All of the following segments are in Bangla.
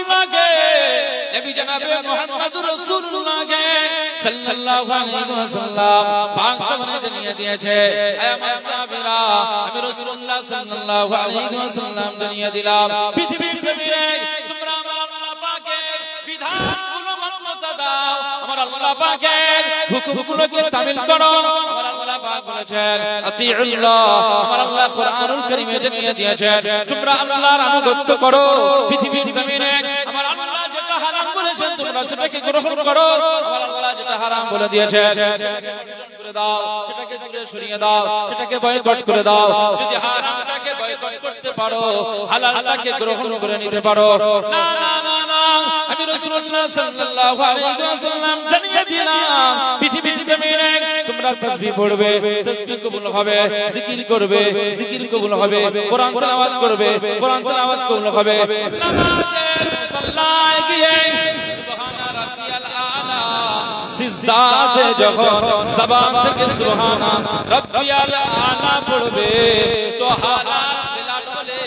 আল্লাহ কে নবী জনাবে মুহাম্মদুর রাসূলুল্লাহ কে সাল্লাল্লাহু আলাইহি ওয়াসাল্লাম পাক সামনে জানিয়ে দিয়েছে হে আমার সাহাবীরা আমি রাসূলুল্লাহ সাল্লাল্লাহু আলাইহি ওয়াসাল্লাম জানিয়ে দিলাম পৃথিবীর জমিনে তোমরা আমার আল্লাহ পাকের বিধানগুলো মান্যতা দাও আমার আল্লাহ পাকের হুকুমগুলোকে তামিল করো আমার আল্লাহ পাক বলেছেন আতিউল্লাহ আমার আল্লাহ কোরআনুল কারীমে জানিয়ে দিয়েছেন তোমরা আল্লাহর আনুগত্য করো পৃথিবীর জমিনে আমার আল্লাহ যেটা হারাম বলেছেন তোমরা সেটাকে গ্রহণ করো আমার আল্লাহ যেটা হারাম বলে দিয়েছেন করে দাও সেটাকে দূরে সরিয়ে দাও সেটাকে বয়কট করে দাও যদি হারামটাকে বয়কট করতে পারো হালালটাকে গ্রহণ করে নিতে পারো না না না না আমি রাসূলুল্লাহ সাল্লাল্লাহু আলাইহি ওয়াসাল্লাম জানিয়ে দিলাম পৃথিবীর জমিনে তোমরা তাসবিহ পড়বে তাসবিহ কবুল হবে জিকির করবে জিকির কবুল হবে কোরআন তেলাওয়াত করবে কোরআন তেলাওয়াত কবুল হবে নামাজের মুসাল্লায় গিয়ে সুবহান রাব্বিয়াল আলা সিজদাতে যখন জবান থেকে সুবহান রাব্বিয়াল আলা পড়বে তো হালাল বেলাল বলে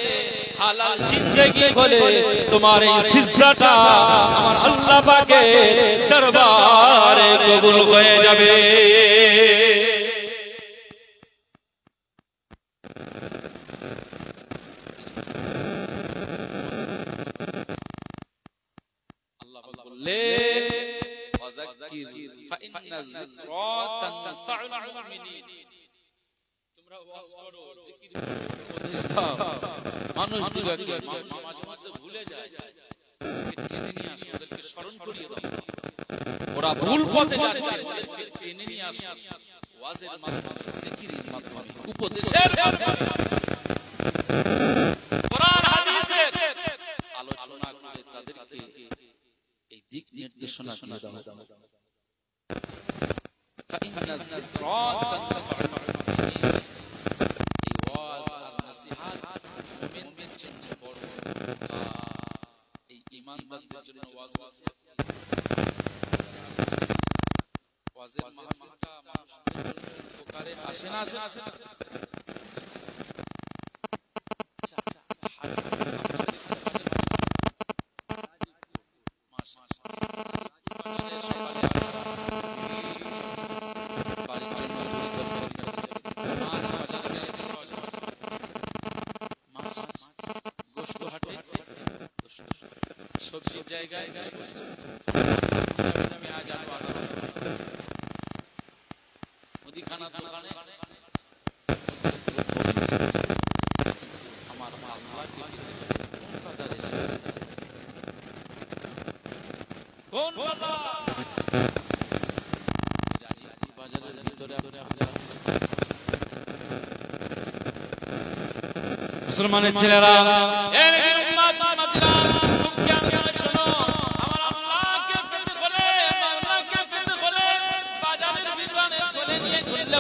হালাল জিন্দেগি হলে তোমার এই সিজদাটা আমার আল্লাহ পাকের দরবারে কবুল হয়ে যাবে আল্লাহ বললেন ওয়াযাক্কির ফাইন্না যিকরা তানফাউল মুমিনিন তোমরা ওয়াজ করো জিকির করো উপদেশ দাও মানুষ দুটোকে মাঝে মাঝে ভুলে যায় টেনে নিয়ে আসো ওদেরকে স্মরণ করিয়ে দাও ওরা ভুল পথে যাচ্ছে ওদেরকে টেনে নিয়ে আসো ওয়াজের মাধ্যমে জিকিরের মাধ্যমে উপদেশের মাধ্যমে কোরআন হাদিসের আলোচনা করে তাদেরকে এই দিক নির্দেশনা দিয়ে দাও ফাইন্না যিকরা তানফাউল মুমিনিন এই ওয়াজ আর নসিহত মুমিনদের জন্য বড় এই ঈমানদারদের জন্য ওয়াজ ওয়াজের মাহফিলটা মানুষের উপকারে আসে না সবজির জায়গায় আমি আজ মুদিখানা দোকানে আমার আল্লাহকে কোন বাজারে কোন বাজারের ভিতরে মুসলমানের ছেলেরা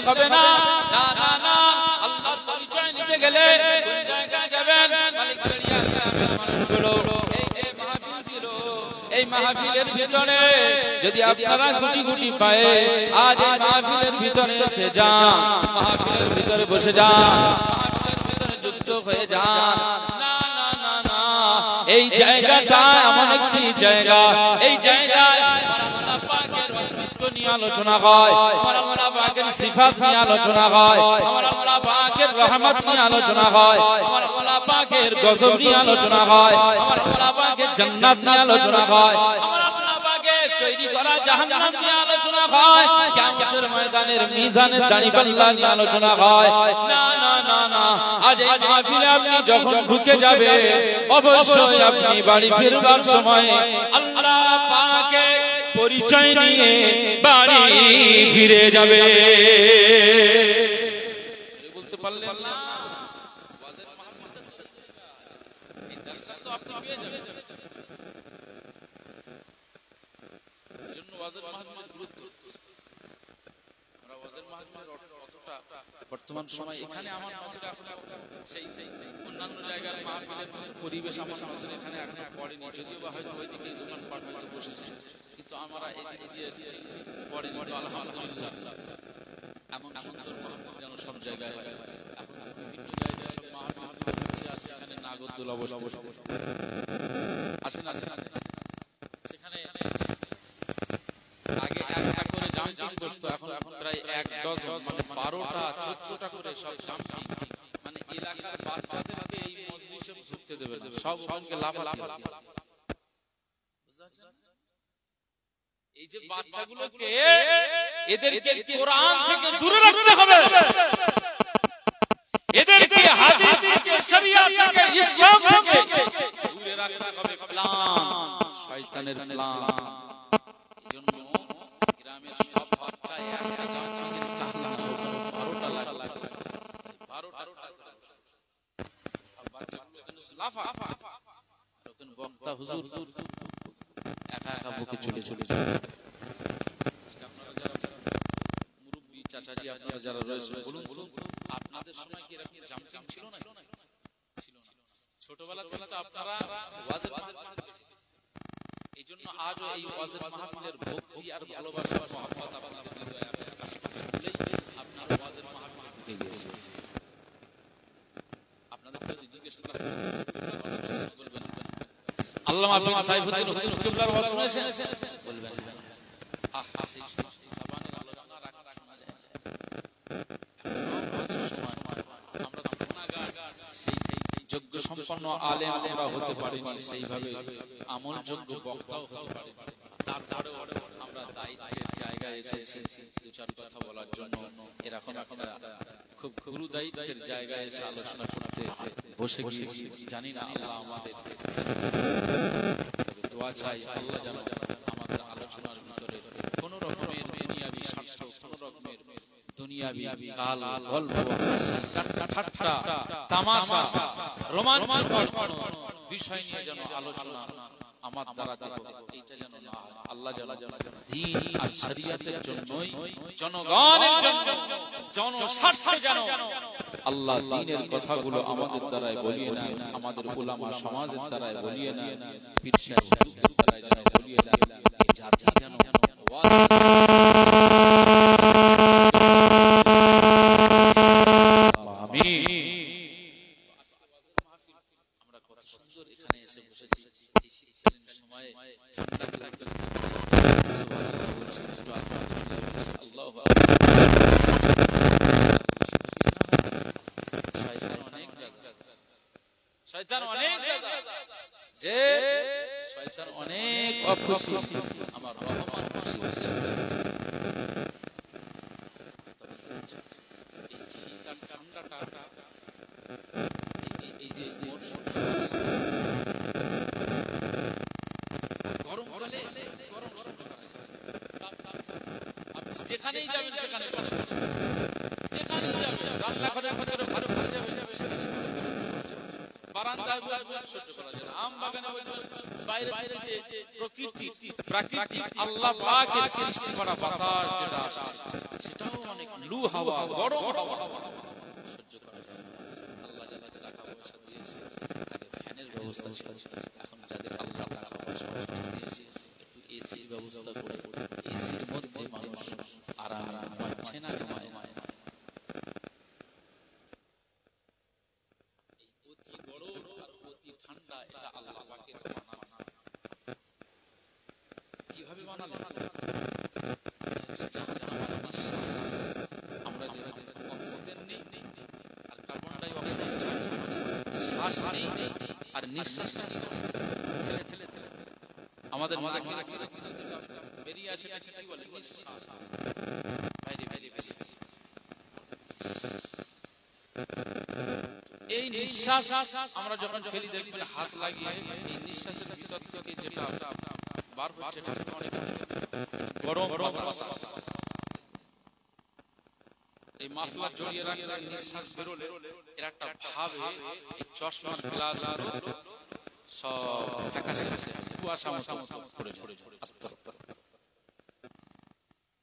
হবে না না না না আল্লাহর পরিচয় নিতে গেলে কোন জায়গায় যাবেন মালিক বলিয়া মানুষগুলো এই যে মাহফিল দিল এই মাহফিলের ভিতরে যদি আপনারা গুটি গুটি পায়ে আজ এই মাহফিলের ভিতরে এসে যান মাহফিলের ভিতরে বসে যান মাহফিলের ভিতরে যুক্ত হয়ে যান না না না না এই জায়গাটা এমন একটি জায়গা এই জায়গায় আলোচনা হয় আমার আল্লাহ পাকের সিফাত নিয়ে আলোচনা হয় আমার আল্লাহ পাকের রহমত নিয়ে আলোচনা হয় আমার আল্লাহ পাকের গজব নিয়ে আলোচনা হয় আমার আল্লাহ পাকের জান্নাত নিয়ে আলোচনা হয় আমার আল্লাহ পাকের তৈরি করা জাহান্নাম নিয়ে আলোচনা হয় কিয়ামতের ময়দানের মিজানের দাঁড়িপাল্লা নিয়ে আলোচনা হয় না না না না আজ এই মাহফিলে আপনি যখন ঢুকে যাবে অবশ্যই আপনি বাড়ি ফিরবার সময় আল্লাহ পাকের পরিচয় নিয়ে বাড়ি ফিরে যাবে বলতে পারলেন না ওয়াজের মাহফিল এই দর্শন তো আপনি পেয়ে যাবেন এজন্য ওয়াজের মাহফিলের গুরুত্ব আমরা ওয়াজের মাহফিলের অতটা বর্তমান সময় এখানে আমার নজরে এখন সেই অন্যান্য জায়গার মাহফিলের মতো পরিবেশ আমার নজরে এখানে এখনো পড়েনি যদিও বা হয়তো ওইদিকে দোকানপাট হয়তো বসেছে কিন্তু আমরা এদিকে দিয়ে এসেছি পড়েনি তো আলহামদুলিল্লাহ এমন সুন্দর মাহফিল যেন সব জায়গায় হয় এখন বিভিন্ন জায়গায় সব মাহফিল হচ্ছে আর সেখানে নাগরদোলা বসতে আসেন আগে একটা করে জাম্পিং করতো, এখন প্রায় 1 ডজন মানে 12টা 14টা করে সব জাম্পিং, মানে এলাকার বাচ্চাদেরকে এই মজলিসে ঢুকতে দেবে না, সব ওখানে লাফালাফি। এই যে বাচ্চাগুলোকে এদেরকে কোরআন থেকে দূরে রাখতে হবে, এদেরকে হাদিস থেকে শরিয়ত থেকে ইসলাম থেকে দূরে রাখতে হবে। প্ল্যান শয়তানের প্ল্যান। এজন্য গ্রামের সব বাচ্চা একটা জাতীয় কাজ না 12টা লাগে 12টা বাচ্চাগুলো লাফা তখন বক্তা হুজুর একা একা বুকে চলে যায়। আপনারা যারা মুরব্বি চাচাজি আপনারা যারা রয়েছে বলুন আপনাদের সময় কি এরকম জাম্পিং ছিল না? ছিল না। ছোটবেলা থেকে তো আপনারা ওয়াজের মাহফিল করেছেন, এইজন্য আজও এই ওয়াজের মাহফিলের ভক্তি আর ভালোবাসা মহব্বত আপনাদের হৃদয়ে প্রকাশ করলেই আপনার ওয়াজের মাহফিলে ঢুকে গিয়েছে। আপনাদের যদি জিজ্ঞেস করা হয় বলবেন আল্লামা বিন সাইফুদ্দিন হুজুর কিবলার ওয়াজ শুনেছেন, বলবেন আহা সেই সমস্ত জবানের আলোচনা রাখা শোনা যায়। আমরা তো গুনাহগার, সেই যোগ্য সম্পন্ন আলেম আমরা হতে পারিনি, সেইভাবে আমল যোগ্য বক্তাও হতে পারিনি। তারপরেও আমরা দায়িত্বের জায়গায় এসেছি দু চার কথা বলার জন্য। এরকম একটা খুব গুরু দায়িত্বের জায়গায় এসে আলোচনা করতে বসে গিয়েছি। জানি না আল্লাহ আমাদের, তবে দোয়া চাই আল্লাহ যেন আমাদের আলোচনার ভিতরে কোন রকমের দুনিয়াবি স্বার্থ, কোন রকমের দুনিয়াবি গাল গল্প, ঠাট্টা, তামাশা, রোমাঞ্চকর কোন বিষয় নিয়ে যেন আলোচনা আমার দ্বারা দেখো এইটা যেন না হয়। আল্লাহ যেন দ্বীন আর শরীয়তের জন্যই, জনগণের জন্য, জনস্বার্থে যেন আল্লাহ দ্বীনের কথাগুলো আমাদের দ্বারাই বলিয়ে নেন, আমাদের উলামা সমাজের দ্বারাই বলিয়ে নেন, পীর সাহেব হুজুরদের দ্বারাই যেন বলিয়ে নেন। এই জাতি যেন আমরা কত সুন্দর এখানে এসে বসেছি এই শীতকালীন সময়ে, ঠান্ডা লাগবে আল্লাহু আকবার। শয়তান অনেক যে শয়তান অনেক অখুশি, আমার রহমান খুশি হচ্ছে। এই শীত আর ঠান্ডাটা এই যে গরমকালে গরম যেখানেই যাবেন সেখানে, যেখানেই যাবেন রান্নাঘরের ভিতরে ভালো ভালো যাবেন, বারান্দায় বসবেন সহ্য করা যায় না, আম বাগানে বাইরে বাইরে যে প্রকৃতি প্রাকৃতিক আল্লাহ পাকের সৃষ্টি করা বাতাস যেটা আসছে সেটাও অনেক লু হাওয়া, গরম হাওয়া সহ্য করা যায় না। আল্লাহ যাদেরকে টাকা পয়সা দিয়েছে, আগে ফ্যানের ব্যবস্থা ছিল, এখন যাদের আল্লাহ টাকা পয়সা দিয়েছে একটু এসির ব্যবস্থা করে এসির মধ্যে মানুষ আরামে ঘুমাচ্ছে না, ঘুমায় না। অতি গরম আর অতি ঠান্ডা এটা আল্লাহ পাকের বানানো। কিভাবে বানালেন? আমরা যে অক্সিজেন নেই আর কার্বন ডাই অক্সাইড শ্বাস নেই আর নিঃশ্বাস আমাদের বেরিয়ে আসে, সেটাই বলে নিঃশ্বাস, বাইরে বাইরে বেশি। এই নিঃশ্বাস আমরা যখন ফেলি দেখবেন হাত লাগিয়ে, এই নিঃশ্বাসের ভিতর থেকে যেটা বার হচ্ছে এটা অনেক গরম বাতাস। এই মাফলার জড়িয়ে রাখলে নিঃশ্বাস বেরোলে এর একটা ভাবে এই চশমার গ্লাস সব ফ্যাকাশে কুয়াশা মতো পড়ে যায় আস্তে আস্তে।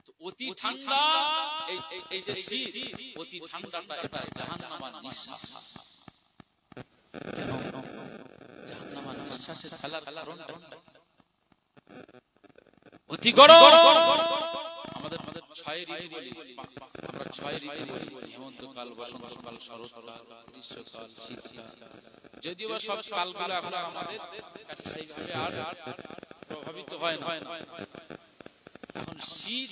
তো অতি ঠান্ডা এই যে শীত, অতি ঠান্ডাটা এটা জাহান্নামের নিঃশ্বাস। কেন জাহান্নামের নিঃশ্বাসের ফেলার কারণটা অতি গরম। আমাদের 6 ঋতু বলি, আমরা 6 ঋতু বলি, হেমন্তকাল, বসন্তকাল, শরৎকাল, গ্রীষ্মকাল, শীতকাল। যদিও সব কালগুলো এখন আমাদের কাছে সেইভাবে আর প্রভাবিত হয় না, এখন শীত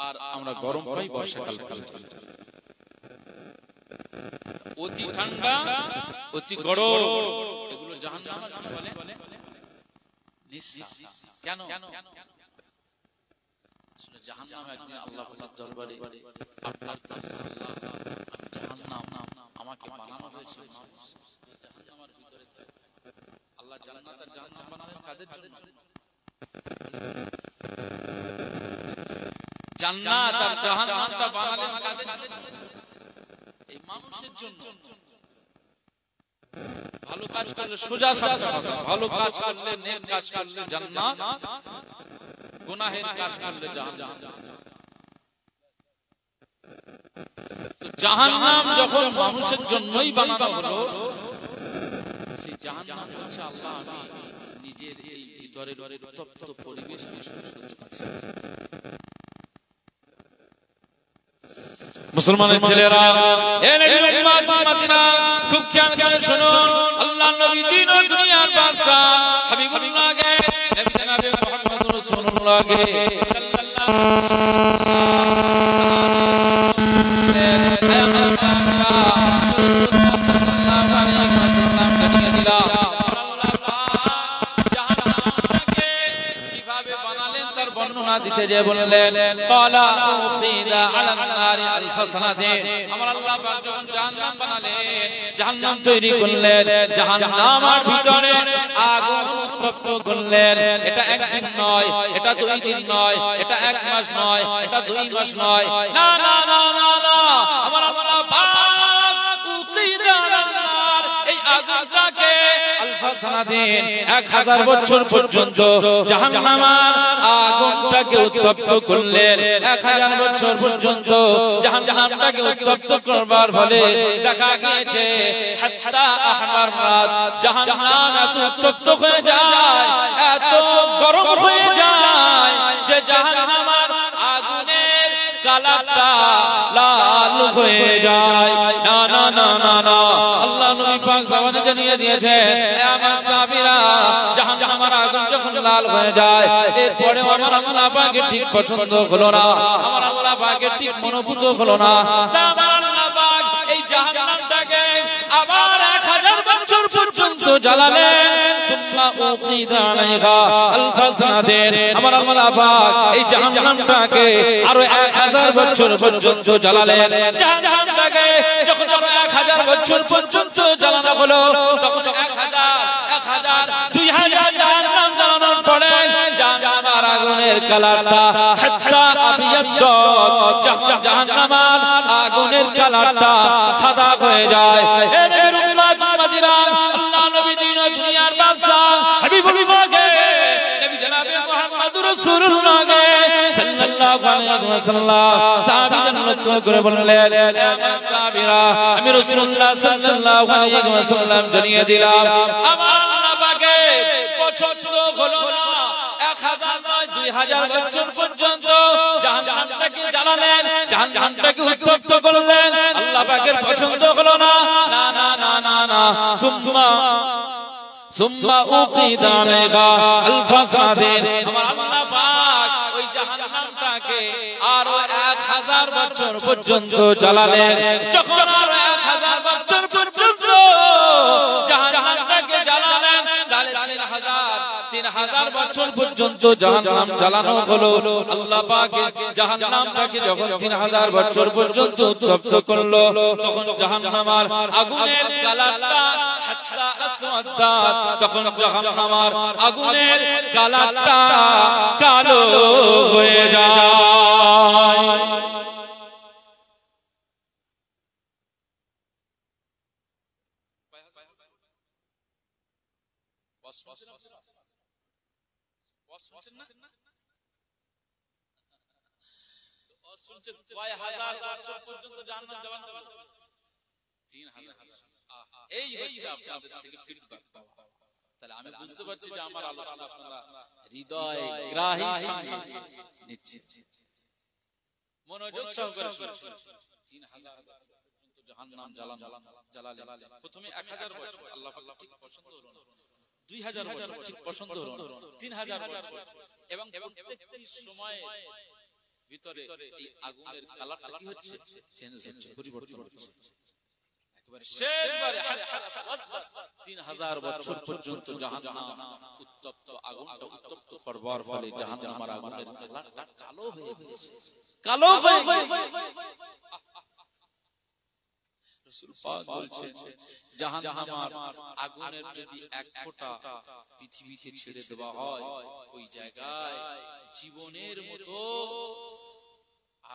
আর আমরা গরম পাই বর্ষাকাল, অতি ঠান্ডা অতি গরম, এগুলো জাহান্নামের কি বলে? নিঃশ্বাস। কেন? জাহান্নাম একদিন আল্লাহ পাকের দরবারে আপনার আল্লাহ, আমি জাহান্নাম, আমাকে বানানো হয়েছে মানুষ জাহান্নামের ভিতরে। আল্লাহ জান্নাত আর জাহান্নাম বানালেন কাদের জন্য? জান্নাত আর জাহান্নামটা বানালেন কাদের জন্য? এই মানুষের জন্য। ভালো কাজ করলে সোজা সাপটা, ভালো কাজ করলে নেক কাজ করলে জান্নাত, গুনাহের কাজ করলে জাহান্নাম। তো জাহান্নাম যখন মানুষের জন্যই বানানো হলো, সেই জাহান্নাম হচ্ছে আল্লাহ আমি নিজের এই ভিতরের উত্তপ্ত পরিবেশ আমি সহ্য করতে পারছি। মুসলমানের ছেলেরা, এ নবীর উম্মত উম্মতিরা, খুব খেয়াল করে শুনুন। আল্লাহর নবী দিন ও দুনিয়ার বাদশা হাবিবুল্লাহ গে, নবী জনাবে মুহাম্মদ রাসূলুল্লাহ গে সাল্লাল্লাহু আলাইহি ওয়াসাল্লাম জানিয়ে দিলা আল্লাহ পাক জাহান্নামকে কিভাবে বানালেন তার বর্ণনা দিতে যে বললেন, ক্বালা উফিদা আলান নারি আলফ সানাতে। আমার আল্লাহ পাক যখন জাহান্নাম বানালেন, জাহান্নাম তৈরি করলেন, জাহান্নামের ভিতরে আগুন উত্তপ্ত করলেন। এটা একদিন নয়, এটা 2 দিন নয়, এটা 1 মাস নয়, এটা 2 মাস নয়, না না না না না, আমার আল্লাহ পাক উফিদা আলান নার, এই আগুনটাকে আলফ সানাতিন 1000 বছর পর্যন্ত জাহান্নামের আগুনটাকে উত্তপ্ত করলেন। 1000 বছর পর্যন্ত জাহান্নামটাকে উত্তপ্ত করবার ফলে দেখা গিয়েছে হাত্তা আহমার রাত, জাহান্নাম এত উত্তপ্ত হয়ে যায়, এত গরম হয়ে যায় যে জাহান্নামের আগুনের কালারটা লাল হয়ে যায়। না না না না না, আল্লাহ নবী পাক জামানে জানিয়ে দিয়েছেন, এ আমার সাহাবীরা, জাহান্নামের আগুন যখন লাল হয়ে যায়, এরপরে আমার আল্লাহ পাকের ঠিক পছন্দ হলো না, আমার আল্লাহ পাকের ঠিক মনোভূত হলো না। আমার আল্লাহ পাক এই জাহান্নামটাকে আবার 1000 বছর পর্যন্ত জ্বালালেন। সুম্মা উকিদা আলাইহা আলফ সানাতিন, আমার আল্লাহ পাক এই জাহান্নামটাকে আরো 1000 বছর পর্যন্ত জ্বালালেন। জাহান্নামটাকে যখন 1000 বছর পর্যন্ত জ্বালানো হলো, তখন 1000 2000 জাহান্নাম জ্বালানোর পরে জাহান্নামের আগুনের কালারটা হাত্তা আবিয়াদ, যখন জাহান্নামের আগুনের কালারটা সাদা হয়ে যায়। এ নবীর উম্মত উম্মতিরা, আল্লাহ নবী দিন ও দুনিয়ার বাদশা হাবিবুল্লাহ গে, নবী জনাবে মুহাম্মদুর রাসূলুল্লাহ গে সাল্লাল্লাহু আলাইহি ওয়াসাল্লাম সাহাবীদের লক্ষ্য করে বললেন, এ আমার সাহাবীরা, আমি রাসূলুল্লাহ সাল্লাল্লাহু আলাইহি ওয়াসাল্লাম জানিয়ে দিলাম, আমার আল্লাহ পাকের পছন্দ হলো না 1000 নয় 2000 বছর পর্যন্ত জাহান্নামটাকে জ্বালালেন, জাহান্নামটাকে উত্তপ্ত করলেন, আল্লাহ পাকের পছন্দ হলো না। না না না না না, সুম্মা উকিদা আলাইহা আলফ সানাতিন, আমার আল্লাহ পাক ওই জাহান্নামটাকে আরো 1000 বছর পর্যন্ত জ্বালালেন। যখন আরো 1000 বছর পর্যন্ত জাহান্নামটাকে জ্বালালেন, তাহলে 3000 বছর পর্যন্ত জাহান্নাম জ্বালানো হলো। আল্লাহ পাক জাহান্নামটাকে যখন 3000 বছর পর্যন্ত উত্তপ্ত করলো, তখন জাহান্নামের আগুনের কালারটা হাত্তা আসওয়াদাত, তখন জাহান্নামের আগুনের কালারটা কালো হয়ে যায়। কয় হাজার বছর পর্যন্ত জাহান্নাম জ্বালানো হবে? 3000। এই হচ্ছে আপনাদের থেকে ফিডব্যাক পাওয়া। তাহলে আমি বুঝতে পারছি যে আমার আলোচনা আপনারা হৃদয় গ্রাহী সঙ্গে নিচ্ছেন, মনোযোগ সহকারে শুনছেন। 3000 পর্যন্ত জাহান্নাম জ্বালানো, প্রথমে 1000 বছর আল্লাহ পাক ঠিক পছন্দ হলো না, 2000 বছর ঠিক পছন্দ হলো 3000 বছর এবং প্রত্যেকটি সময়ে ভিতরে এই আগুনের কালারটা কি হচ্ছে চেঞ্জ হচ্ছে পরিবর্তন হচ্ছে একবারে শেষবারে 3000 বছর পর্যন্ত জাহান্নাম উত্তপ্ত আগুনটা উত্তপ্ত করবার ফলে জাহান্নামের আগুনের কালারটা কালো হয়ে গেছে কালো হয়ে গেছে রাসূল পাক বলছেন জাহান্নামের আগুনের যদি এক ফোঁটা পৃথিবীতে ছেড়ে দেওয়া হয় ওই জায়গায় জীবনের মতো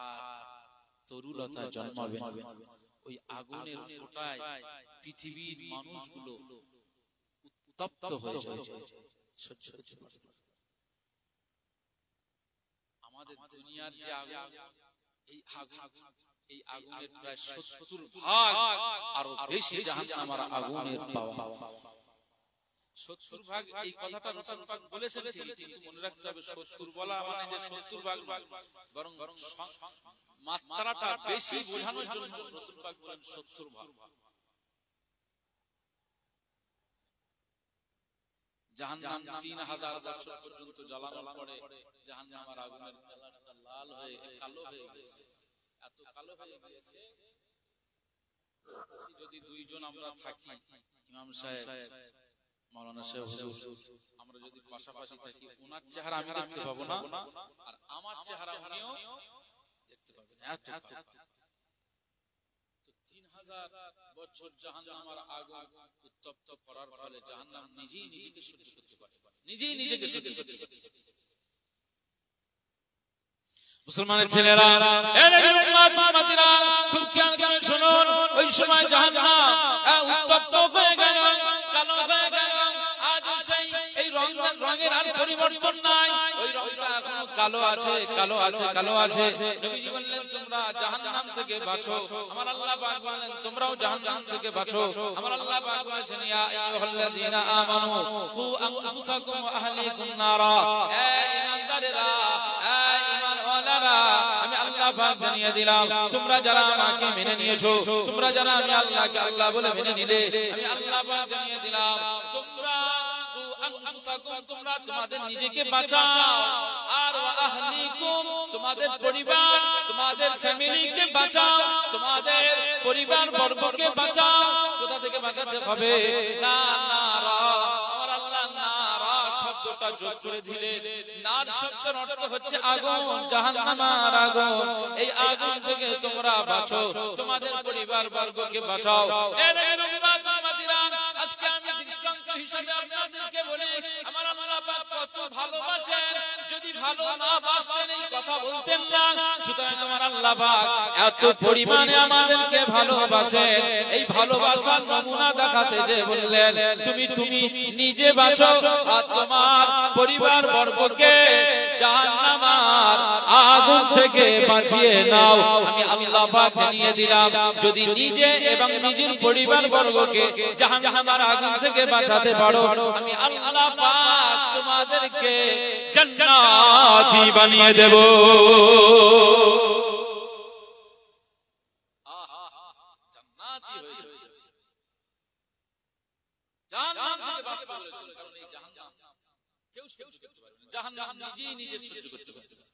আর তরুলতা জন্মাবে না ওই আগুনের ফোঁটায় পৃথিবীর মানুষগুলো উত্তপ্ত হয়ে যায় সহ্য করতে পারে না আমাদের দুনিয়ার যে আগুন এই আগুনের প্রায় 70 ভাগ আরো বেশি জাহান্নামের আগুনের পাওয়া 70 ভাগ এই কথাটা রাসূল পাক বলেছেন কিন্তু মনে রাখতে হবে 70 বলা মানে যে 70 ভাগ বরং মাত্রাটা বেশি বোঝানোর জন্য রাসূল পাক বলেন 70 ভাগ জাহান্নাম 3000 বছর পর্যন্ত জ্বালানোর পরে জাহান্নামের আগুনের কালারটা লাল হয়ে কালো হয়ে গেছে এত কালো হয়ে গেছে যদি দুইজন আমরা থাকি ইমাম সাহেব মাওলানা সাহেব হুজুর আমরা যদি পাশাপাশি থাকি ওনার চেহারা আমি দেখতে পাবো না আর আমার চেহারা উনিও দেখতে পাবেন এত তো 3000 বছর জাহান্নামের আগুন উত্তপ্ত করার ফলে জাহান্নাম নিজেই নিজেকে সহ্য করতে পারে নিজেই নিজেকে সহ্য করতে পারে মুসলমানের ছেলেরা এ নবীর উম্মত উম্মতিরা খুব খেয়াল করে শুনুন ওই সময় জাহান্নাম উত্তপ্ত হয়ে গেল কালো হয়ে গেল আজ সেই এই রঙের আর পরিবর্তন নাই ওই রংটা এখনো কালো আছে কালো আছে কালো আছে নবীজি বললেন তোমরা জাহান্নাম থেকে বাঁচো আমার আল্লাহ পাক বললেন তোমরাও জাহান্নাম থেকে বাঁচো আমার আল্লাহ পাক বলেছেন ইয়া আইয়ুহাল্লাযীনা আমানু কু আনফুসাকুম ওয়া আহলিকুম নারা এ ঈমানদারেরা আমি আল্লাহ পাক জানিয়ে দিলাম তোমরা যারা আমাকে মেনে নিয়েছো তোমরা যারা আমি আল্লাহকে আল্লাহ বলে মেনে নিলে আমি আল্লাহ পাক জানিয়ে দিলাম তোমরা তোমরা তোমাদের নিজেকে বাঁচাও আর ওয়া আহলিকুম তোমাদের পরিবার তোমাদের ফ্যামিলিকে বাঁচাও তোমাদের পরিবার বর্গকে বাঁচাও কোথা থেকে বাঁচাতে হবে না নারা আমার আল্লাহ নারা শব্দটা যোগ করে দিলেন নার শব্দের অর্থ হচ্ছে আগুন জাহান্নামের আগুন এই আগুন থেকে তোমরা বাঁচো তোমাদের পরিবার বর্গকে বাঁচাও এ নবীর উম্মত উম্মতিরা আজকে আমি দৃষ্টান্ত হিসেবে আপনাদেরকে বলি আমার আল্লাহ পাক কত ভালোবাসেন যদি ভালো না বাসতেন এই কথা বলতেন না সুতরাং আমার আল্লাহ পাক এত পরিমাণে আমাদেরকে ভালোবাসেন এই ভালোবাসার নমুনা দেখাতে যে বললেন তুমি নিজে বাঁচো আর তোমার পরিবার বর্গকে জাহান্নামের আগুন থেকে বাঁচিয়ে নাও আমি আল্লাহ পাক জানিয়ে দিলাম যদি নিজে এবং নিজের পরিবার বর্গকে জাহান্নামের আগুন থেকে বাঁচাতে পারো আমি আল্লাহ পাক তোমাদেরকে জান্নাতি বানিয়ে দেব জান্নাতি হয়ে যাবে জাহান্নাম থেকে বাঁচতে বলেছেন কারণ এই জাহান্নাম কেউ সহ্য করতে পারবে না জাহান্নাম নিজেই নিজে সহ্য করতে পারবে না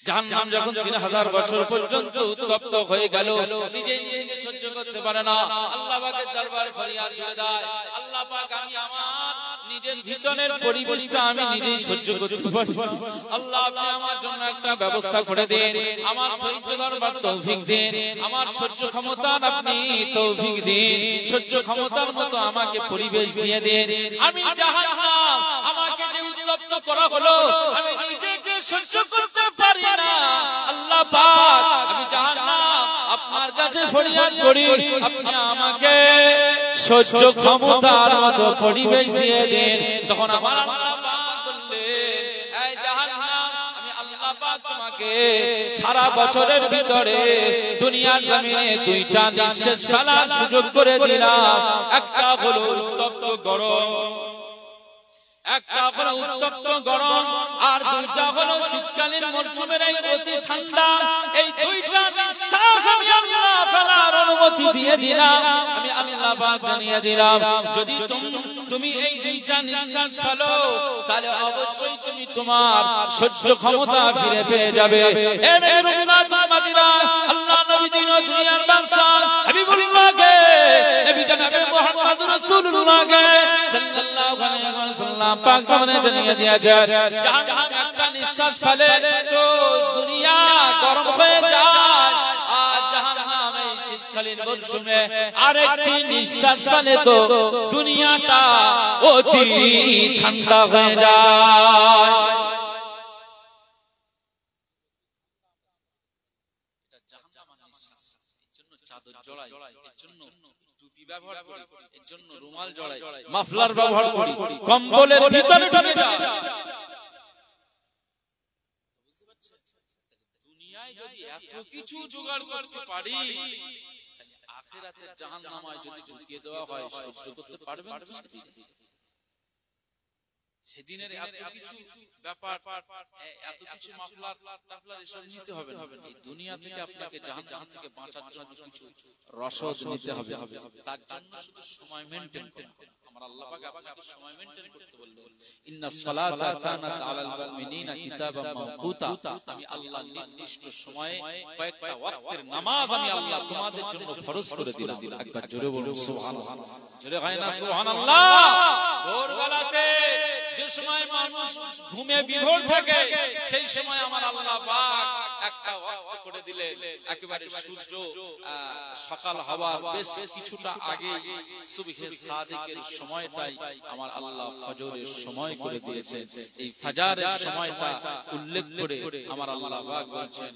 জাহান্নাম যখন 3000 বছর পর্যন্ত উত্তপ্ত হয়ে গেল নিজে নিজেকে সহ্য করতে পারে না আল্লাহ পাকের দরবারে ফরিয়াদ জুড়ে দেয় আল্লাহ পাক আমি আমার নিজের ভিতরের পরিবেশটা আমি নিজেই সহ্য করতে পারি আল্লাহ আপনি আমার জন্য একটা ব্যবস্থা করে দেন আমার ধৈর্য ধরবার তৌফিক দেন আমার সহ্য ক্ষমতার আপনি তৌফিক দিন সহ্য ক্ষমতার মতো আমাকে পরিবেশ দিয়ে দেন আমি জাহান্নাম আমাকে যে উত্তপ্ত করা হলো আমি নিজেকে সহ্য করতে পারি না আল্লাহ পাক আমি জাহান্নাম আপনার কাছে ফরিয়াদ করি আপনি আমাকে সহ্য ক্ষমতার মতো পরিবেশ দিয়ে দেন তখন আমার আল্লাহ পাক বললেন এই জাহান্নাম আমি আল্লাহ পাক তোমাকে সারা বছরের ভিতরে দুনিয়ার জমিনে দুইটা নিঃশ্বাস ফেলার সুযোগ করে দিলাম একটা হলো উত্তপ্ত গরম একটা হলো উত্তপ্ত গরম আর দুইটা হলো শীতকালীন মরশুমের এই অতি ঠান্ডা এই দুইটা নিঃশ্বাস আমি আল্লাহ ফেলার অনুমতি দিয়ে দিলাম আমি আল্লাহ পাক জানিয়ে দিলাম যদি তুমি এই দুইটা 3টা নিঃশ্বাস ফেলো তাহলে অবশ্যই তুমি তোমার সহ্য ক্ষমতা ফিরে পেয়ে যাবে। এ নবীর উম্মত উম্মতিরা, আল্লাহ নবী দিন ও দুনিয়ার বাদশা হাবিবুল্লাহকে, নবী জনাবে মুহাম্মদুর রাসূলুল্লাহকে সাল্লাল্লাহু আলাইহি ওয়াসাল্লাম পাক সামনে জানিয়ে দিয়েছে, জাহান্নাম একটা নিঃশ্বাস ফেলে তো দুনিয়া গরম হয়ে যায়, আর জাহান্নাম এই শীতকালীন মরশুমে আরেকটি নিঃশ্বাস ফেলে তো দুনিয়াটা অতি ঠান্ডা হয়ে যায়। রুমাল জড়াই, মাফলার ব্যবহার করি, কম্বলের ভিতরে ঢুকে যায়। দুনিয়ায় যদি এত কিছু জোগাড় করতে পারি, আখিরাতের জাহান্নামায় যদি ঢুকিয়ে দেওয়া হয় সহ্য করতে পারবেন তো? সেদিনের এত কিছু ব্যাপার, এত কিছু মাফলার টাফলার এসব নিতে হবে না। এই দুনিয়া থেকে আপনাকে জাহান্নাম থেকে বাঁচার জন্য কিছু রসদ নিতে হবে। তার জন্য শুধু সময় মেইনটেইন করুন। আমার আল্লাহ পাক আপনাকে সময় মেইনটেইন করতে বললেন, ইন্নাস সালাতা কানাত আলাল মুমিনিনা কিতাবাম মাওকুতা। আমি আল্লাহ নির্দিষ্ট সময়ে কয়েকটা ওয়াক্তের নামাজ আমি আল্লাহ তোমাদের জন্য ফরজ করে দিলাম। একবার জোরে বলুন সুবহানাল্লাহ। জোরে হয় না সুবহানাল্লাহ? ভোরবেলাতে যে সময় মানুষ ঘুমে বিভোর থাকে, সেই সময় আমার আল্লাহ পাক একটা ওয়াক্ত করে দিলে, একেবারে সূর্য সকাল হওয়ার বেশ কিছুটা আগে সুবহে সাদিকের সময়টাই আমার আল্লাহ ফজরের সময় করে দিয়েছেন। এই ফজরের সময়টা উল্লেখ করে আমার আল্লাহ পাক বলছেন,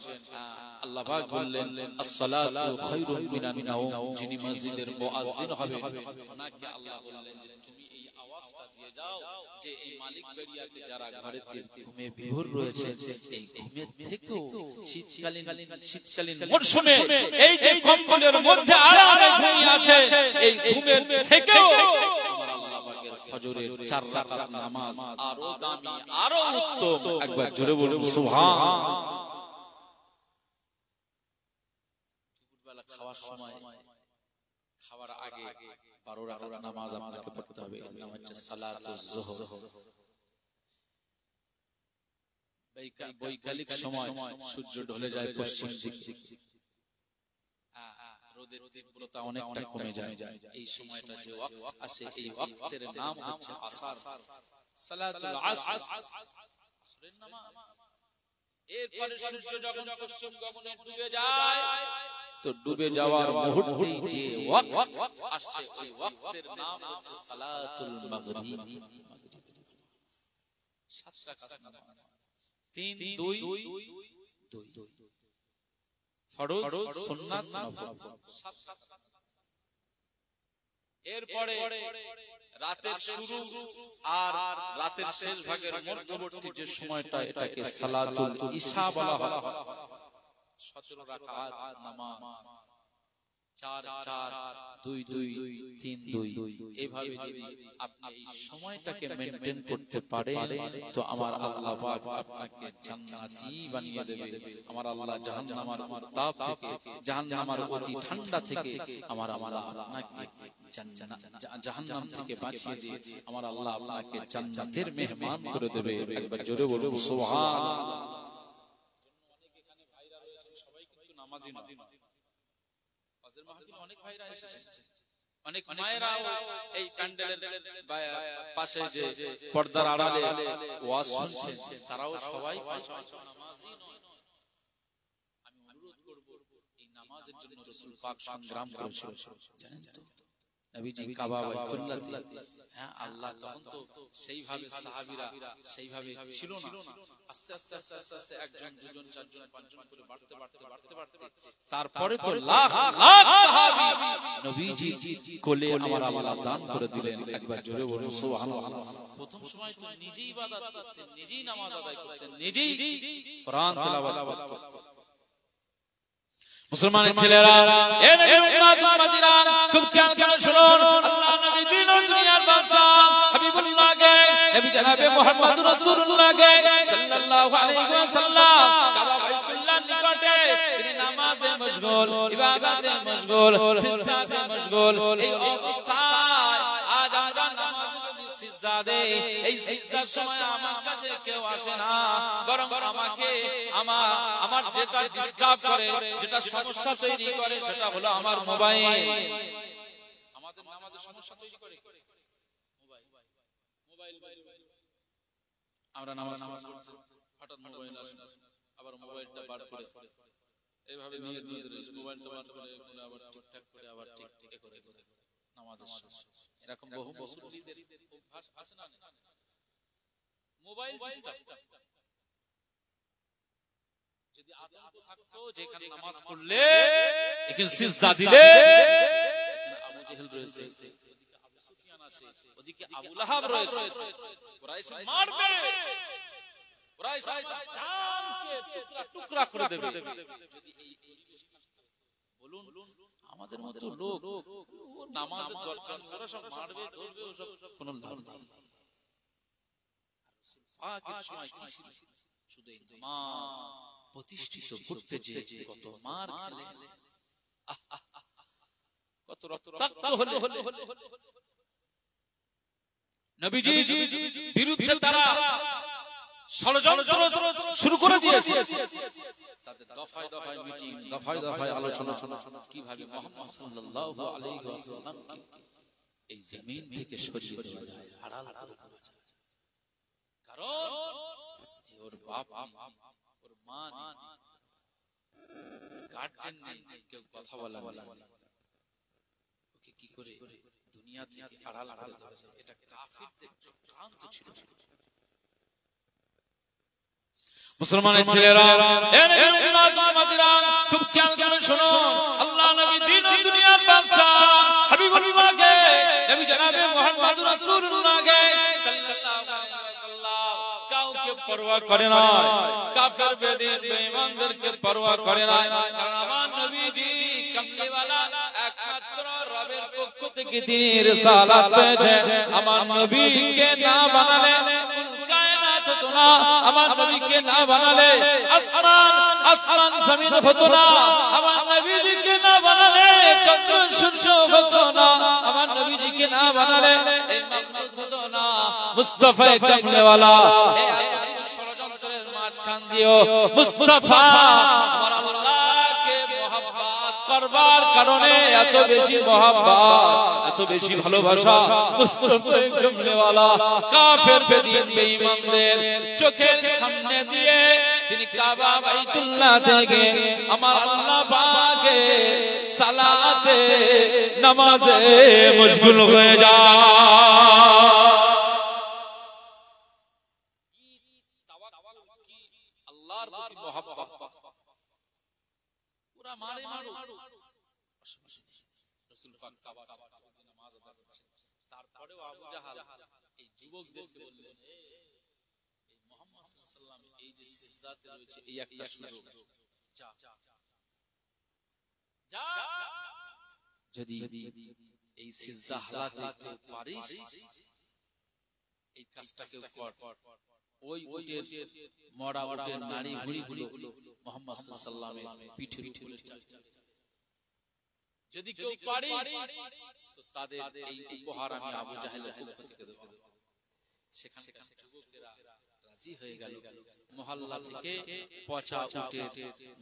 আল্লাহ পাক বললেন as-salatu khairun minan nawm। যিনি মসজিদের মুয়াজ্জিন হবে ওনাকে আল্লাহ বললেন যে তুমি এই আওয়াজটা দিয়ে যাও যে এই মালিক বেরিয়াতে যারা ঘরেতে ঘুমে বিভোর রয়েছে, এই ঘুমের থেকেও শীতকালীন মরশুমে এই যে কম্বলের মধ্যে আরামে ঘুমিয়ে আছে, এই ঘুমের থেকেও আমার আল্লাহ পাকের ফজরের 4 রাকাত নামাজ আরো দামি, আরো উত্তম। একবার জোরে বলুন সুবহান। দুপুরবেলা খাওয়ার সময়, খাওয়ার আগে 12 রাকাত নামাজ আপনাকে পড়তে হবে। এর নাম হচ্ছে সালাতুজ যোহর। বৈকালিক সময় সূর্য ঢলে যায় পশ্চিম দিকে, রোদের তীব্রতা অনেকটা কমে যায়। এই সময়টা যে ওয়াক্ত আসে, এই ওয়াক্তের নাম হচ্ছে আসর, সালাতুল আসর, আসরের নামাজ। এরপরে সূর্য যখন পশ্চিম গগনে ডুবে যায়, তো ডুবে যাওয়ার মুহূর্তে যে ওয়াক্ত আসছে, ওই ওয়াক্তের নাম হচ্ছে সালাতুল মাগরিব। 7 রাকাত নামাজ, 3 2 2 ফরজ সুন্নাত নফল। এরপরে রাতের শুরু আর রাতের শেষ ভাগের মধ্যবর্তী যে সময়টা, এটাকে সালাতুল ইশা বলা হয়। 17 রাকাত নামাজ, 4 4 2 2 3 2। এইভাবে যদি আপনি এই সময়টাকে মেইনটেইন করতে পারেন, তো আমার আল্লাহ পাক আপনাকে জান্নাতি বানিয়ে দেবে। আমার আল্লাহ জাহান্নামের উত্তাপ থেকে, জাহান্নামের অতি ঠান্ডা থেকে আমার আল্লাহ আপনাকে জাহান্নাম থেকে বাঁচিয়ে দিয়ে আমার আল্লাহ আপনাকে জান্নাতের মেহমান করে দেবে। একবার জোরে বলুন সুবহানাল্লাহ। অনেক ভাইরা এসেছে, অনেক মায়েরা এই প্যান্ডেলের পাশে যে পর্দার আড়ালে ওয়াজ শুনছেন, তারাও সবাই নামাজি নয়। আমি অনুরোধ করব, এই নামাজের জন্য রাসূল পাক সংগ্রাম করেছিল, জানেন তো? নবীজি কাবা বাইতুল্লাহতে, হ্যাঁ, আল্লাহ তখন তো সেইভাবে সাহাবীরা সেইভাবে ছিল না। আস্তে আস্তে আস্তে আস্তে আস্তে একজন, দুজন, চারজন, পাঁচজন করে বাড়তে তারপরে তো লাখ লাখ সাহাবী নবীজি কোলে আমার আল্লাহ দান করে দিলেন। একবার জোরে বলুন সুবহানাল্লাহ। প্রথম সময় তো নিজেই ইবাদত করতেন, নিজেই নামাজ আদায় করতেন, নিজেই কোরআন তেলাওয়াত করতেন। মুসলমানের ছেলেরা, এ নবীর উম্মত উম্মতিরা, খুব খেয়াল করে শুনুন। আল্লাহ নবী দিন ও দুনিয়ার বাদশা হাবিবুল্লাহকে, নবী জনাবে মুহাম্মদুর রাসূলুল্লাহকে সাল্লাল্লাহু আলাইহি ওয়াসাল্লাম কাবা বাইতুল্লাহর নিকটে তিনি নামাজে মশগুল, ইবাদতে মশগুল, সিজদাতে মশগুল। এই অবস্থায় আজ আমরা নামাজে যদি সিজদা সিজদা দেয় এই সিজদার সময় আমার কাছে কেউ আসে না বরং আমাকে আমার যেটা ডিস্টার্ব করে যেটা সমস্যা তৈরি করে সেটা হলো আমার মোবাইল আমাদের নামাজে সমস্যা তৈরি করে মোবাইল আমরা নামাজ পড়ছি হঠাৎ মোবাইল আসে আবার মোবাইলটা বার করে এইভাবে নিয়ে মোবাইলটা বার করে আবার ঠিকঠাক করে আবার ঠিক করে নামাজের সময় এরকম বহু মুসল্লিদের অভ্যাস আছে না মোবাইল ডিস্টার্ব যদি আতঙ্ক থাকতো যেখানে নামাজ পড়লে এখানে সিজদা দিলে আবু জেহেল রয়েছে ওদিকে আবু সুফিয়ান আছে ওদিকে আবু লাহাব রয়েছে কুরাইশ মারবে কুরাইশ জানকে টুকরা করে দেবে যদি এই বলুন আমাদের মতো লোক নামাজের দরকার ওরা সব মারবে ধরবে সব কোনো লাভ নেই পাকের সময় কি ছিল শুধু এই নামাজ প্রতিষ্ঠিত করতে যে কত মার খেলে কত রক্তাক্ত হলে নবীজি বিরুদ্ধে তারা ষড়যন্ত্র শুরু করে দিয়েছে তাদের দফায় দফায় মিটিং দফায় দফায় আলোচনা কিভাবে মুহাম্মদ সাল্লাল্লাহু আলাইহি ওয়াসাল্লামকে এই জমিন থেকে সরিয়ে দেওয়া যায় আড়াল করে দেওয়া যায় কারণ ওর বাপ ওর মা গার্জিয়ান নেই কেউ কথা বলা নেই ওকে কি করে দুনিয়া থেকে আড়াল করে দেওয়া যায় এটা কাফিরদের চক্রান্ত ছিল মুসলমানের ছেলেরা খুব খেয়াল করে শোনো আল্লাহ নবী দিন ও দুনিয়ার বাদশা হাবিবুল্লাহকে নবী জনাবে মুহাম্মদ রাসূলুল্লাহকে সাল্লাল্লাহু আলাইহি ওয়াসাল্লাম কাউকে পরোয়া করে না কাফের বেদিন বেঈমানদেরকে পরোয়া করে না কারণ আমার নবীজি কামলিওয়ালা একমাত্র রবের পক্ষ থেকে তিনি রিসালাত পেয়েছেন আমার নবীকে না বানালে আমার নবীকে না বানালে আসমান জমিন হতো না আমার নবীজিকে না বানালে চন্দ্র সূর্য হতো না আমার নবীজিকে না বানালে এই মাখলুক হতো না মুস্তাফা কামলেওয়ালা এই ষড়যন্ত্রের মাঝখান দিও মুস্তাফা আমার আল্লাহকে মহব্বত করবার কারণে এত বেশি মহব্বত এত বেশি ভালোবাসা মুস্তাফা কামলেওয়ালা কাফের বেদিন বেঈমানদের চোখের সামনে দিয়ে তিনি কাবা বাইতুল্লাহ থেকে আমার আল্লাহ পাকের সালাতে নামাজে মশগুল হয়ে যায় আল্লাহর প্রতি মহব্বত পুরা মারে মারো রাসূল পাক কাবা নামাজ আদায় করছেন তারপরেও আবু জাহাল এই যুবকদেরকে বললেন এই মুহাম্মদ সাল্লাল্লাহু আলাইহি ওয়াসাল্লাম এই যে সিজদাতে রয়েছে এই একটা সুযোগ যা যদি এই সিজদা হালাতে কেউ পারিস এই কাজটা কেউ কর ওই উটের মরা উটের নাড়ি ভুঁড়িগুলো মুহাম্মদ সাল্লাল্লাহু আলাইহি ওয়াসাল্লামের পিঠের উপরে চাপিয়ে যদি কেউ পারিস তো তাদের এই উপহার আমি আবু জাহেলের পক্ষ থেকে দেব সেখানে যুবকেরা রাজি হয়ে গেল মহল্লা থেকে পচা উটের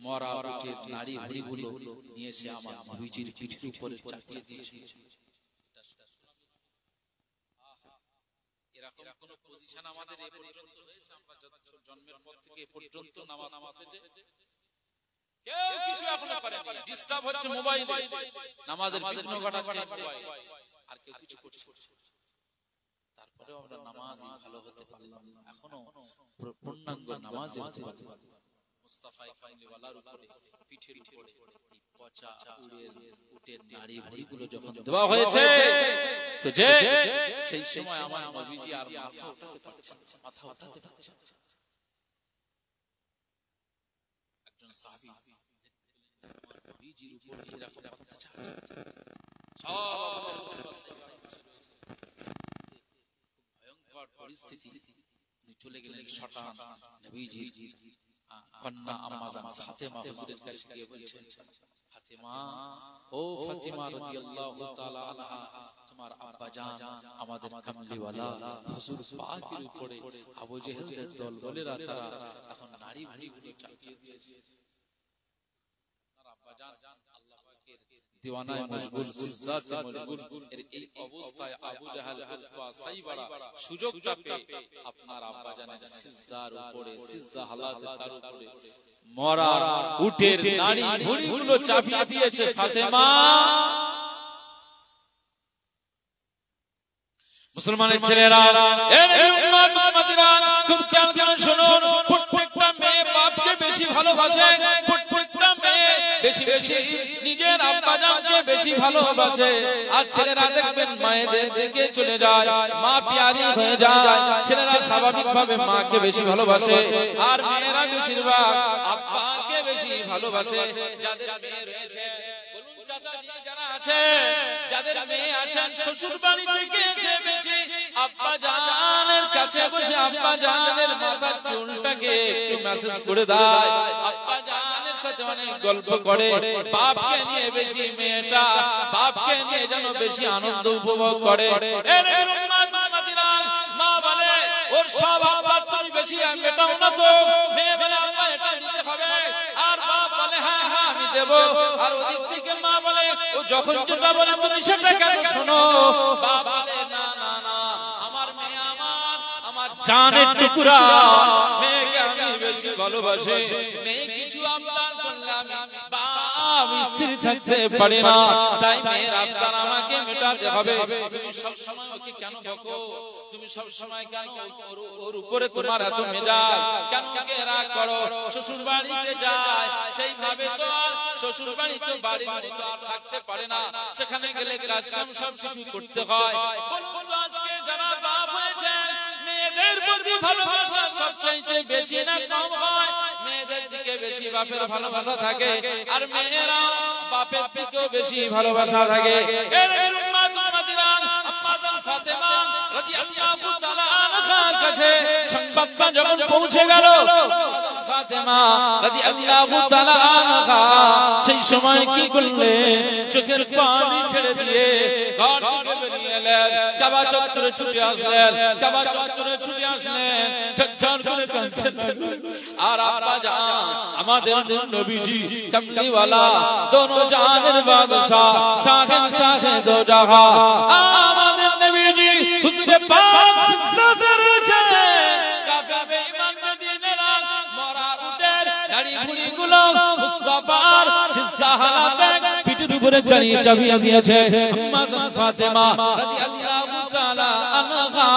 মরা উটের নাড়ি ভুঁড়িগুলো নিয়ে এসে আমার নবীজির পিঠের উপরে চাপিয়ে দিয়েছিল এরকম কোন পজিশন আমাদের এই পর্যন্ত হয়েছে আমরা জন্মের পর থেকে এই পর্যন্ত নামাজ পড়তে কেউ কিছু এখনো পারেনি ডিস্টার্ব হচ্ছে মোবাইলে নামাজের বিঘ্ন ঘটাচ্ছে মোবাইল আর কেউ কিছু করছে তারপরেও আমরা নামাজই ভালো হতে পারলাম না এখনো পূর্ণাঙ্গ নামাজে হতে পারলাম মুস্তাফা কামলিওয়ালার উপরে পিঠের উপরে এই পচা উটের নাড়ি ভুঁড়িগুলো যখন দেওয়া হয়েছে তো যে সেই সময় আমার নবীজি আর মাথা উঠাতে পারছে একজন সাহাবী নবীজির উপরে এরকম অত্যাচার ভয়ঙ্কর পরিস্থিতি চলে গেলেন শটান নবীজির কন্যা আম্মা জান ফাতেমা হুজুরের কাছে গিয়ে বলছেন ফাতেমা ও ফাতেমা রাদিয়াল্লাহু তাআলা আনহা তোমার আব্বা জান আমাদের কামলিওয়ালা হুজুর পাকের উপরে আবু জেহেলদের দল বলেরা তারা এখন নারী ভুড়িগুলো চাপিয়ে দিয়েছে। আব্বা জান আল্লাহ পাকের দিওয়ানায় মশগুল, সিজদাতে মশগুল, এর এই অবস্থায় আবু জাহেল ওয়া সাইবারা সুযোগটা পেয়ে আপনার আব্বা জানের সিজদার উপরে, সিজদা হালাতে তার উপরে মরা উটের নাড়ি ভুঁড়িগুলো চাপিয়ে দিয়েছে ফাতেমা। মুসলমানের ছেলেরা, এ নবীর উম্মত উম্মতিরা, খুব খেয়াল করে শুনুন, প্রত্যেকটা মেয়ে বাপকে বেশি ভালোবাসে, প্রত্যেকটা মেয়ে বেশি বেশি নিজের আব্বা জানকে বেশি ভালোবাসে। আর ছেলেরা দেখবেন মায়েদের দিকে চলে যায়, মা পিয়ারি হয়ে যায়, ছেলেরা স্বাভাবিকভাবে মাকে বেশি ভালোবাসে। আর মেয়েরা বেশিরভাগ আব্বাকে বেশি ভালোবাসে। যাদের মেয়ে রয়েছে বলুন চাচাজি, যারা আছে, যাদের মেয়ে আছেন শ্বশুর বাড়ি থেকে এসে বেশি আব্বা জানের কাছে বসে আব্বা জানের মাথার চুলটাকে একটু মেসেজ করে দেয়, আব্বা জানের সাথে অনেক গল্প করে। বাপকে নিয়ে বেশি মেয়েটা বাপকে নিয়ে যেন বেশি আনন্দ উপভোগ করে। এ নবীর উম্মত উম্মতিরা, মা বলে ওর সব আব্বা তুমি বেশি মেটাও না তো, মেয়ে বলে আব্বা এটা দিতে হবে, আর বাপ বলে হ্যাঁ হ্যাঁ আমি দেব। আর ওদিক থেকে মা বলে ও যখন যেটা বলে তুমি সেটা কেন শোনো। বাপ বলে না না না, আমার মেয়ে আমার জানের টুকরা, মেয়েকে আমি বেশি ভালোবাসি। মেয়ে কিছু আবদার করলে আমি বাপ স্ত্রী থাকতে পারি না, তাই মেয়ের আবদার আমাকে মেটাতে হবে। তুমি সব সময় ওকে কেন বকো, তুমি সব সময় কেন ওর উপরে তোমার এত মেজাজ, কেন ওকে রাগ করো? শ্বশুর বাড়িতে যায় সেইভাবে তো আর শ্বশুর বাড়ি তো বাড়ির মতো আর থাকতে পারে না, সেখানে গেলে কাজকাম সবকিছু করতে হয়। বলুন তো আজকে যারা বাপ হয়েছে মেয়েদের প্রতি ভালোবাসা সবচাইতে বেশি না কম হয়? মেয়েদের দিকে বেশি বাপের ভালোবাসা থাকে, আর মেয়েরা বাপের দিকেও বেশি ভালোবাসা থাকে। এর উম্মত উম্মতিরা, আম্মা জান ফাতেমা রাদিয়াল্লাহু তাআলা আনহার কাছে সংবাদটা যখন পৌঁছে গেল, ফাতেমা রাদিয়াল্লাহু তাআলা আনহা সেই সময় কি করলেন? চোখের পানি ছেড়ে দিয়ে ঘর থেকে বেরিয়ে এলেন, কাবা চত্বরে ছুটে আসলেন, কাবা চত্বরে ছুটে আসলেন, ঝরঝর করে কাঁদতে লাগলেন। আর আব্বা জান আমাদের নবীজি কামলিওয়ালা, দোনো জানের বাদশা, শাহে দো জাহান, আমাদের নবীজি হুজুরে পাক সিজদাতে রয়েছে। কাফের বেঈমান মদিনারা মরা উটের নাড়ি ভুঁড়িগুলো মুস্তাফার সিজদা হালাতে পিঠের উপরে চাপিয়ে দিয়েছে। আম্মা জান ফাতেমা রাদিয়াল্লাহু তাআলা আনহা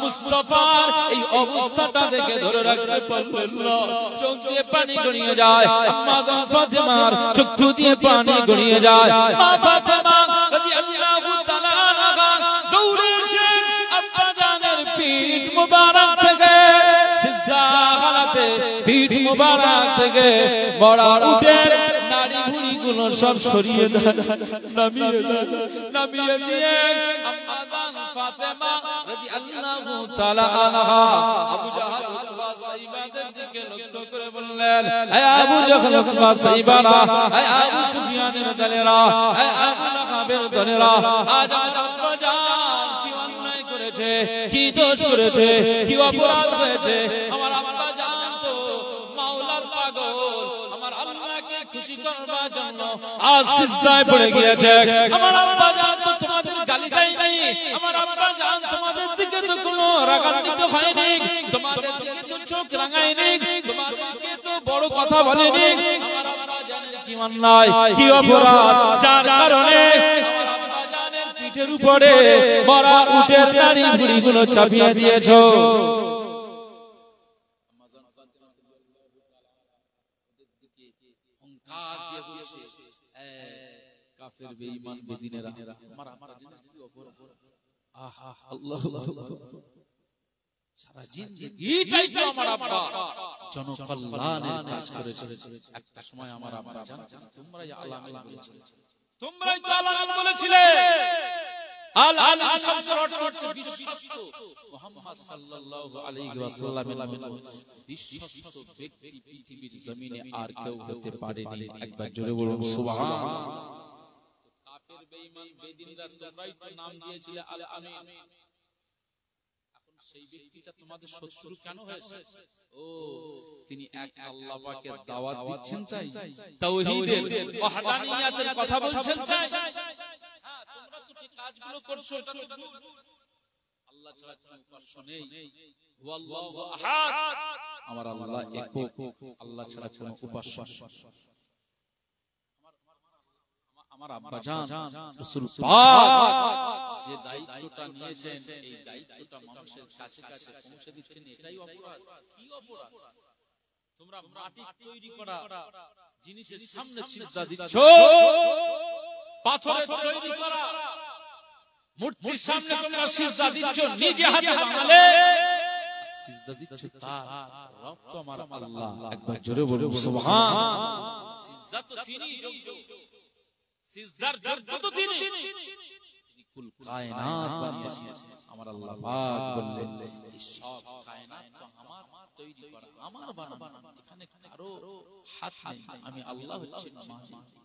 মুস্তাফার এই অবস্থাটা দেখে ধরে রাখতে পারলেন না, চোখ দিয়ে পানি গড়িয়ে যায়। আম্মা জান ফাতেমার চক্ষু দিয়ে পানি গড়িয়ে যায়। মা ফাতেমা রাদিয়াল্লাহু তাআলা আনহা দৌড়ে এসে আব্বা জানের পিঠ মুবারক থেকে সিজদা হালাতে পিঠ মুবারক থেকে বড় উটের নাড়ি ভুঁড়িগুলো সব সরিয়ে দেয়, নামিয়ে দিয়ে আম্মা জান ফাতেমা রাদিয়াল্লাহু তাআলা আনহা আবু জাহল উতবা সাইবাদের দিকে লক্ষ্য করে বললেন, হে আবু জাহল উতবা সাইবারা, হে আবু সুফিয়ানের দলেরা, হে আবু লাহাবের দলেরা, আজ আমার আব্বা জান কি অন্যায় করেছে, কি দোষ করেছে, কি অপরাধ হয়েছে? আমার আব্বা জান তো মাওলার পাগল, আমার আল্লাহকে খুশি করবার জন্য আজ সিজদায় পড়ে গিয়েছে। আমার আব্বা জান তো তোমাদের গালি দেয় নাই, আমার আব্বা জান তোমাদের দিকে তো কোনো রাগান্বিত হয়নি, তোমাদের দিকে তো চোখ রাঙায়নি, তোমাদেরকে তো বড় কথা বলেনি। আমার আব্বা জানের কি অন্যায়, কি অপরাধ, যার কারণে আমার আব্বা জানের পিঠের উপরে মরা উটের নাড়ি ভুঁড়িগুলো চাপিয়ে দিয়েছো? কাফের বেঈমান বেদিনেরা, আমার আব্বা জানের কি অপরাধ, আহা আল্লাহু আকবার। সারা জিন্দেগিটাই তো আমার আব্বা জনকল্যাণের কাজ করেছে। একটা সময় আমার আব্বা জান তোমরাই আলামিন বলেছিলে, তোমরাই তো আলামিন বলেছিলে। আল আমিন শব্দের অর্থ হচ্ছে বিশ্বস্ত। মুহাম্মদ সাল্লাল্লাহু আলাইহি ওয়াসাল্লামের মতো বিশ্বস্ত ব্যক্তি পৃথিবীর জমিনে আর কেউ হতে পারেনি। একবার জোরে বলুন সুবহানাল্লাহ। কাফের বেঈমান বেদিনরা তোমরাই তো নাম দিয়েছিলে আল আমিন, এখন সেই ব্যক্তিটা তোমাদের শত্রু কেন হয়েছে? ও তিনি এক আল্লাহ পাকের দাওয়াত দিচ্ছেন তাই, তাওহীদের ওয়াহদানিয়াতের কথা বলছেন তাই। হ্যাঁ তোমরা তো যে কাজগুলো করছো এটা তো ভুল, আল্লাহ ছাড়া কোনো উপাস্য নেই, হুয়াল্লাহু আহাদ, আমার আল্লাহ একক, আল্লাহ ছাড়া কোনো উপাস্য। আমার আব্বাজান রাসূল পাক যে দায়িত্বটা নিয়েছেন, এই দায়িত্বটা মানুষের কাছে কাছে পৌঁছে দিচ্ছেন, এটাই অপরাধ। কি অপরাধ? তোমরা মাটির তৈরি করা জিনিসের সামনে সিজদা দিচ্ছ, পাথরের তৈরি করা মূর্তির সামনে তোমরা সিজদা দিচ্ছ, নিজে হাতে বানালে সিজদা দিচ্ছ তার রব তো আমার আল্লাহ। একবার জোরে বলুন সুবহান। সিজদা তো তিনিই যোগ্য, সিজদার যোগ্য তো তিনি, কুল কায়নাত বানিয়েছেন আমার আল্লাহ পাক বললেন এই সব কায়নাত তো আমার তৈরি করা, আমার বানানো, এখানে কারো হাত নেই, আমি আল্লাহ হচ্ছি মালিক।